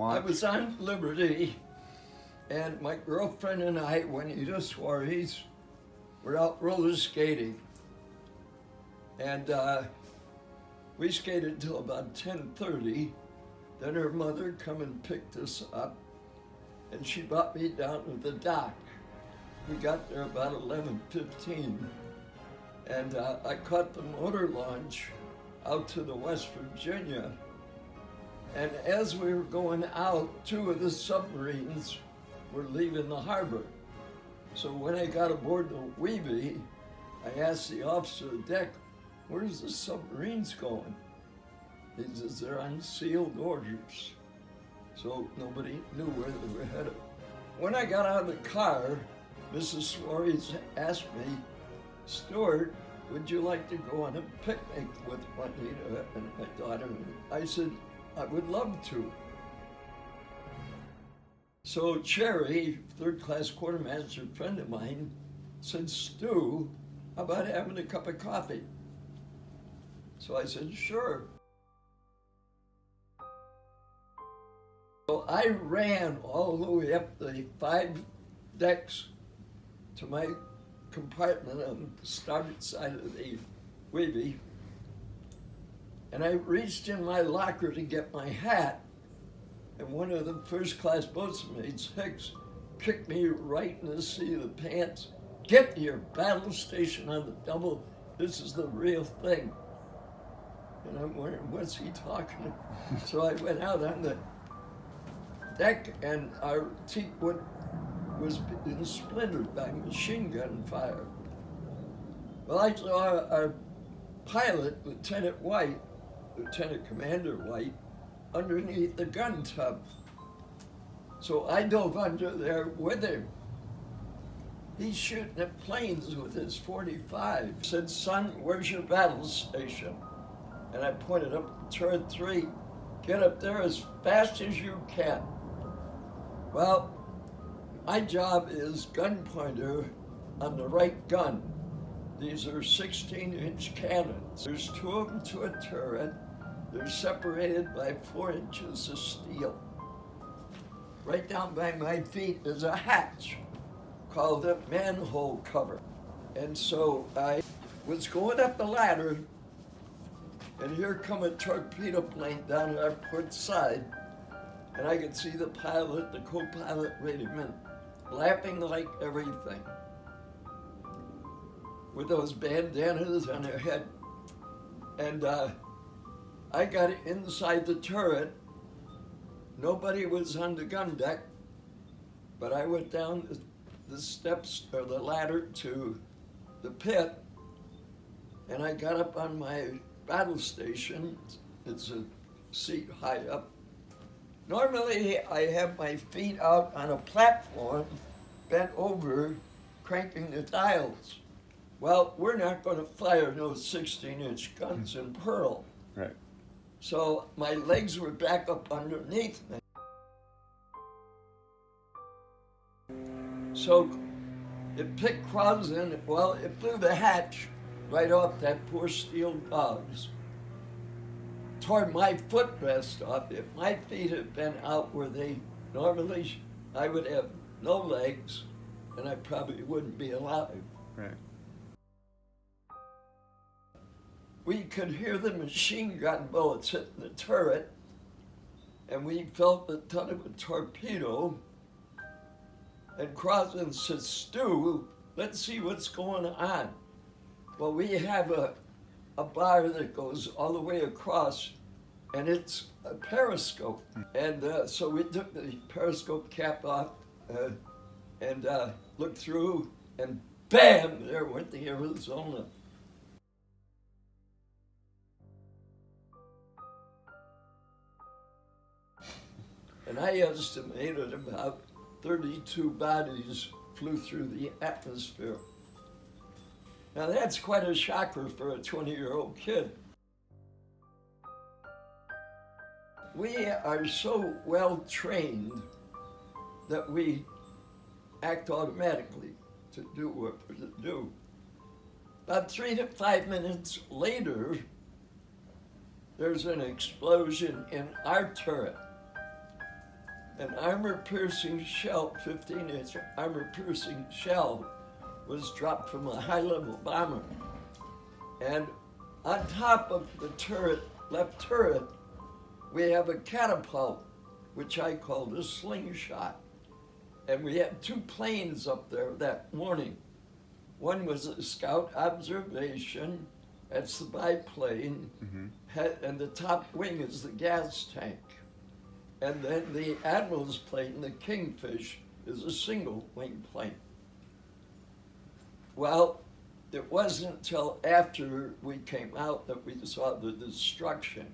watch? I was on Liberty, and my girlfriend and I, Juanita Suarez, were out roller skating. And we skated till about 10:30. Then her mother come and picked us up, and she brought me down to the dock. We got there about 11:15, and I caught the motor launch out to the West Virginia. And as we were going out, two of the submarines were leaving the harbor. So when I got aboard the WWII, I asked the officer of the deck, "Where's the submarines going?" He says, "They're on sealed orders." So nobody knew where they were headed. When I got out of the car, Mrs. Suarez asked me, "Stuart, would you like to go on a picnic with Juanita and my daughter?" I said, "I would love to." So Cherry, third-class quartermaster friend of mine, said, "Stu, how about having a cup of coffee?" So I said, "Sure." So I ran all the way up the 5 decks to my compartment on the starboard side of the WWII, and I reached in my locker to get my hat, and one of the first-class boatswains, Hicks, kicked me right in the seat of the pants. "Get to your battle station on the double. This is the real thing." And I'm wondering, what's he talking about? So I went out on the deck, and our teakwood was being splintered by machine gun fire. Well, I saw our pilot, Lieutenant White, Lieutenant Commander White, underneath the gun tub. So I dove under there with him. He's shooting at planes with his .45. He said, "Son, where's your battle station?" And I pointed up to turret 3. "Get up there as fast as you can." Well, my job is gun pointer on the right gun. These are 16-inch cannons. There's 2 of them to a turret. They're separated by 4 inches of steel. Right down by my feet is a hatch called a manhole cover. And so I was going up the ladder, and here come a torpedo plane down our port side, and I could see the pilot, the co-pilot, wait a minute, laughing like everything, with those bandanas on their head. And I got inside the turret. Nobody was on the gun deck, but I went down the steps or the ladder to the pit, and I got up on my battle station. It's a seat high up. Normally, I have my feet out on a platform, bent over, cranking the dials. Well, we're not going to fire no 16-inch guns in Pearl. Right. So my legs were back up underneath me. So it picked Crosden, well, it blew the hatch right off that poor steel bars. Tore my footrest off. If my feet had been out where they normally, I would have no legs, and I probably wouldn't be alive. Right. We could hear the machine gun bullets hitting the turret, and we felt the ton of a torpedo. And Crosden said, "Stu, let's see what's going on." Well, we have a bar that goes all the way across, and it's a periscope. And so we took the periscope cap off and looked through, and bam, there went the Arizona. And I estimated about 32 bodies flew through the atmosphere. Now that's quite a shocker for a 20-year-old kid. We are so well trained that we act automatically to do what we're to do. About 3 to 5 minutes later, there's an explosion in our turret. an armor-piercing shell, 15-inch armor-piercing shell, was dropped from a high-level bomber. And on top of the turret, left turret, we have a catapult, which I called a slingshot. And we had two planes up there that morning. One was a scout observation, that's the biplane, and the top wing is the gas tank. And then the admiral's plane, the Kingfish, is a single wing plane. Well, it wasn't until after we came out that we saw the destruction.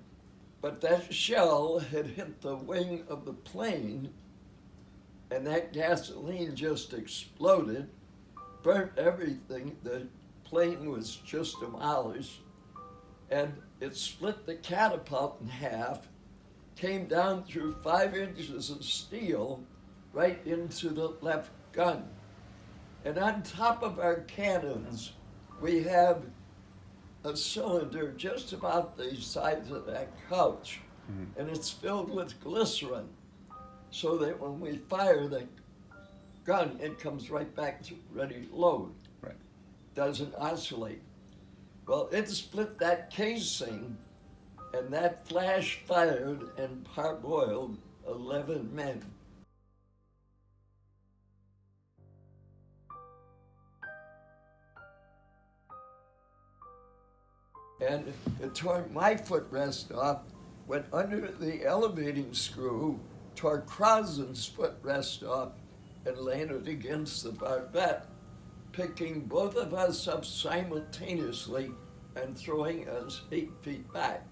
But that shell had hit the wing of the plane, and that gasoline just exploded, burnt everything. The plane was just demolished, and it split the catapult in half, came down through 5 inches of steel right into the left gun. And on top of our cannons, we have a cylinder just about the size of that couch, and it's filled with glycerin, so that when we fire the gun, it comes right back to ready to load. Right. Doesn't oscillate. Well, it split that casing, and that flash fired and parboiled 11 men. And it tore my footrest off, went under the elevating screw, tore Crosland's footrest off, and landed against the barbette, picking both of us up simultaneously and throwing us 8 feet back.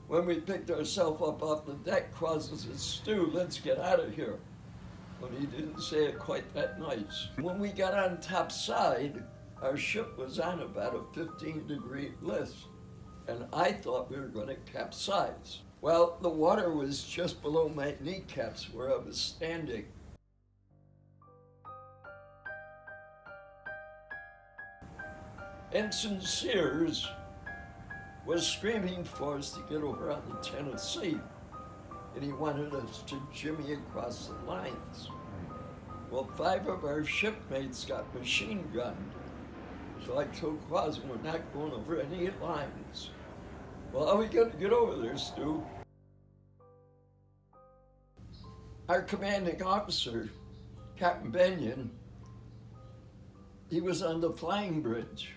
When we picked ourselves up off the deck, Crosland said, "Stu, let's get out of here." But he didn't say it quite that nice. When we got on top side, our ship was on about a 15-degree list, and I thought we were going to capsize. Well, the water was just below my kneecaps where I was standing. Ensign Sears was screaming for us to get over on the Tennessee, and he wanted us to jimmy across the lines. Well, 5 of our shipmates got machine gunned, so I told Crosland, "We're not going over any lines." "Well, how are we going to get over there, Stu?" Our commanding officer, Captain Benyon, he was on the flying bridge.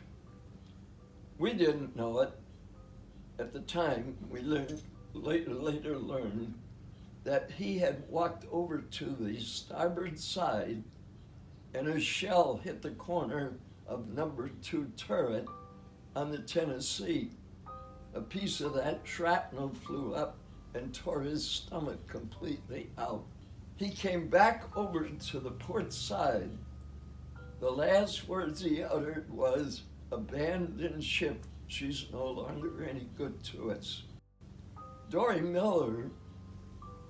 We didn't know it at the time. We later learned that he had walked over to the starboard side, and a shell hit the corner of number 2 turret on the Tennessee. A piece of that shrapnel flew up and tore his stomach completely out. He came back over to the port side. The last words he uttered was, "Abandon ship, she's no longer any good to us." Dory Miller,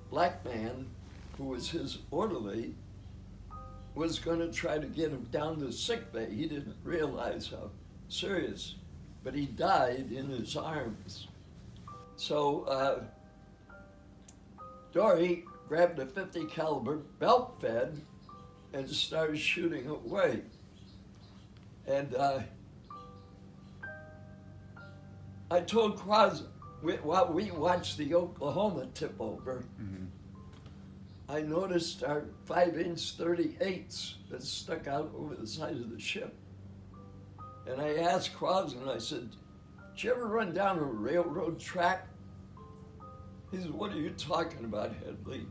black man, who was his orderly, was going to try to get him down to sick bay. He didn't realize how serious, but he died in his arms. So Dory grabbed a .50 caliber belt fed and started shooting away. And I told Crosland, while we watched the Oklahoma tip over, I noticed our 5-inch .38s that stuck out over the side of the ship. And I asked Crosland, I said, "Did you ever run down a railroad track?" He said, "What are you talking about, Hedley?"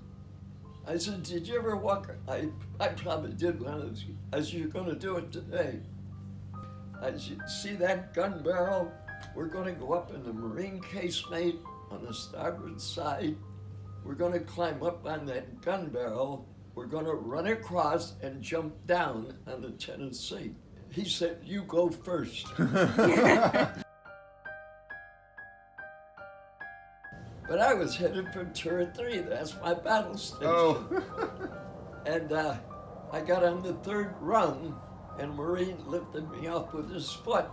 I said, "Did you ever walk?" I probably did one. I said, "You're going to do it today." I said, "See that gun barrel? We're going to go up in the Marine casemate on the starboard side. We're going to climb up on that gun barrel. We're going to run across and jump down on the Tennessee." He said, "You go first." But I was headed for turret 3. That's my battle station. Oh. And I got on the 3rd rung, and Marine lifted me up with his foot.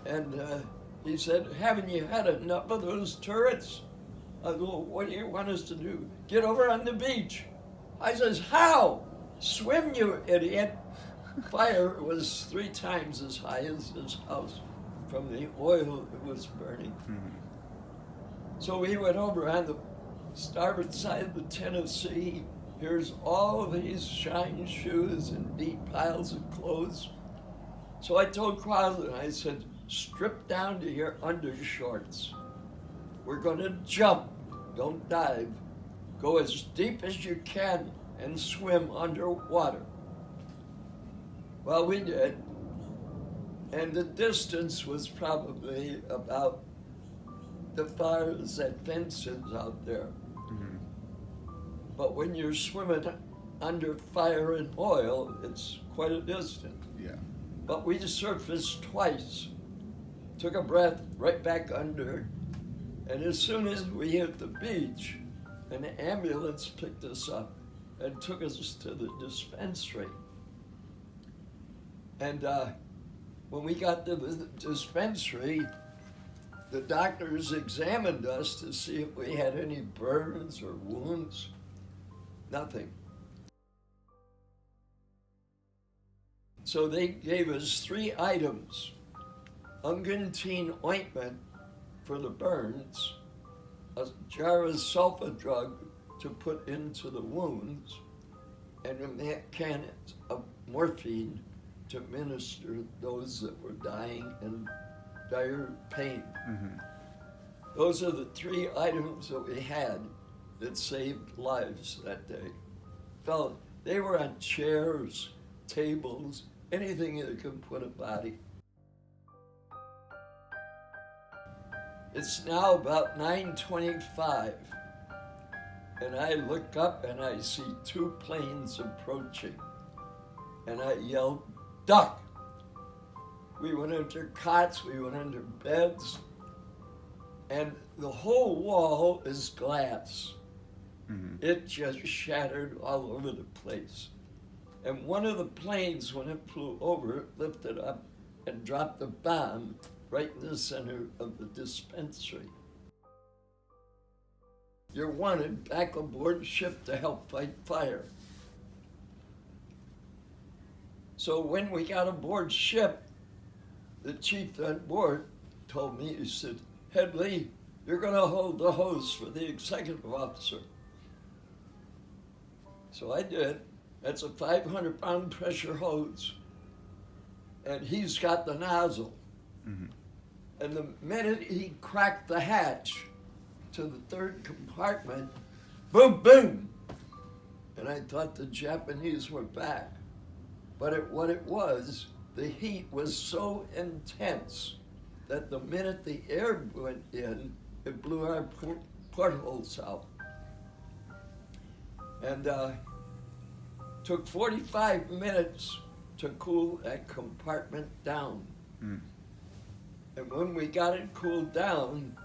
And he said, "Haven't you had enough of those turrets?" I go, what do you want us to do? Get over on the beach. I says, how? Swim, you idiot. Fire was 3 times as high as this house from the oil that was burning. So we went over on the starboard side of the Tennessee. Here's all of these shine shoes and neat piles of clothes. So I told Crosland, I said, strip down to your undershorts. We're gonna jump, don't dive. Go as deep as you can and swim underwater. Well, we did. And the distance was probably about as far as that fence is out there. But when you're swimming under fire and oil, it's quite a distance. Yeah. But we surfaced twice, took a breath right back under, and as soon as we hit the beach, an ambulance picked us up and took us to the dispensary. And when we got to the dispensary, the doctors examined us to see if we had any burns or wounds. Nothing. So they gave us 3 items: ungentine ointment for the burns, a jar of sulfa drug to put into the wounds, and a can of morphine to administer those that were dying in dire pain. Those are the 3 items that we had that saved lives that day. They were on chairs, tables, anything that could put a body. It's now about 9:25, and I look up and I see 2 planes approaching, and I yelled, duck! We went under cots, we went under beds, and the whole wall is glass. It just shattered all over the place. And one of the planes, when it flew over, lifted up and dropped a bomb right in the center of the dispensary. You're wanted back aboard ship to help fight fire. So when we got aboard ship, the chief on board told me, he said, Hedley, you're gonna hold the hose for the executive officer. So I did. That's a 500-pound pressure hose. And he's got the nozzle. And the minute he cracked the hatch to the 3rd compartment, boom, boom. And I thought the Japanese were back. But what it was, the heat was so intense that the minute the air went in, it blew our portholes out. And took 45 minutes to cool that compartment down. And when we got it cooled down,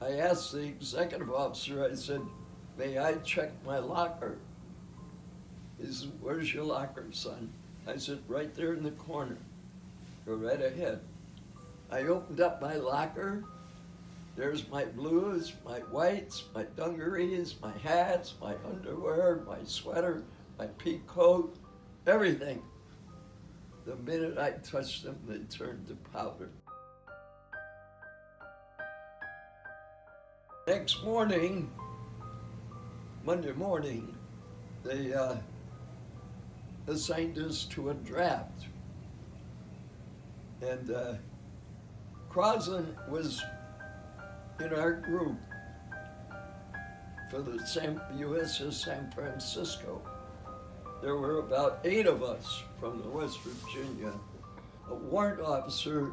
I asked the executive officer, I said, may I check my locker? He said, where's your locker, son? I said, right there in the corner. Go right ahead. I opened up my locker. There's my blues, my whites, my dungarees, my hats, my underwear, my sweater, my pea coat, everything. The minute I touched them, they turned to powder. Next morning, Monday morning, they assigned us to a draft. And Crosland was in our group for the USS San Francisco. There were about 8 of us from the West Virginia. A warrant officer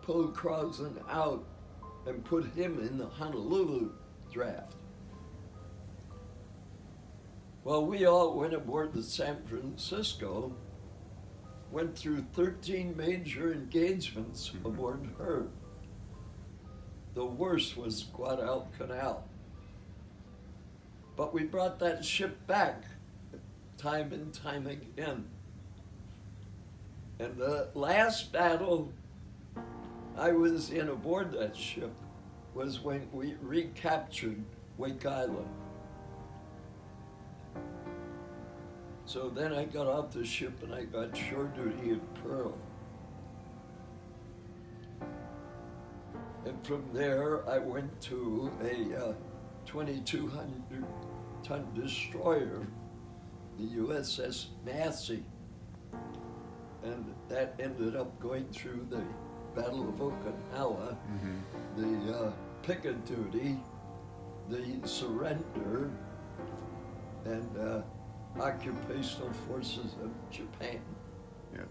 pulled Crosland out and put him in the Honolulu draft. Well, we all went aboard the San Francisco, went through 13 major engagements aboard her. The worst was Guadalcanal. But we brought that ship back time and time again. And the last battle I was in aboard that ship was when we recaptured Wake Island. So then I got off the ship and I got shore duty at Pearl. And from there I went to a 2,200-ton destroyer, the USS Massey. And that ended up going through the Battle of Okinawa, the picket duty, the surrender, and occupational forces of Japan. Yeah.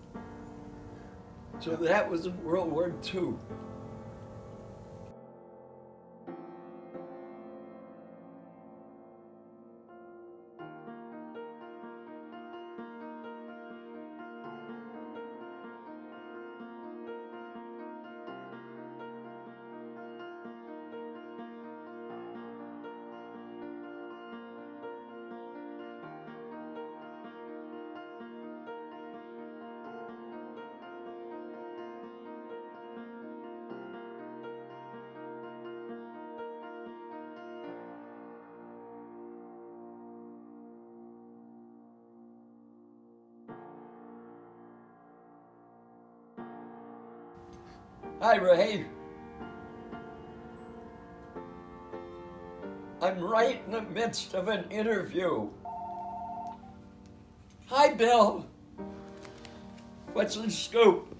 So that was in World War II. Hi, Ray. I'm right in the midst of an interview. Hi, Bill. What's the scoop?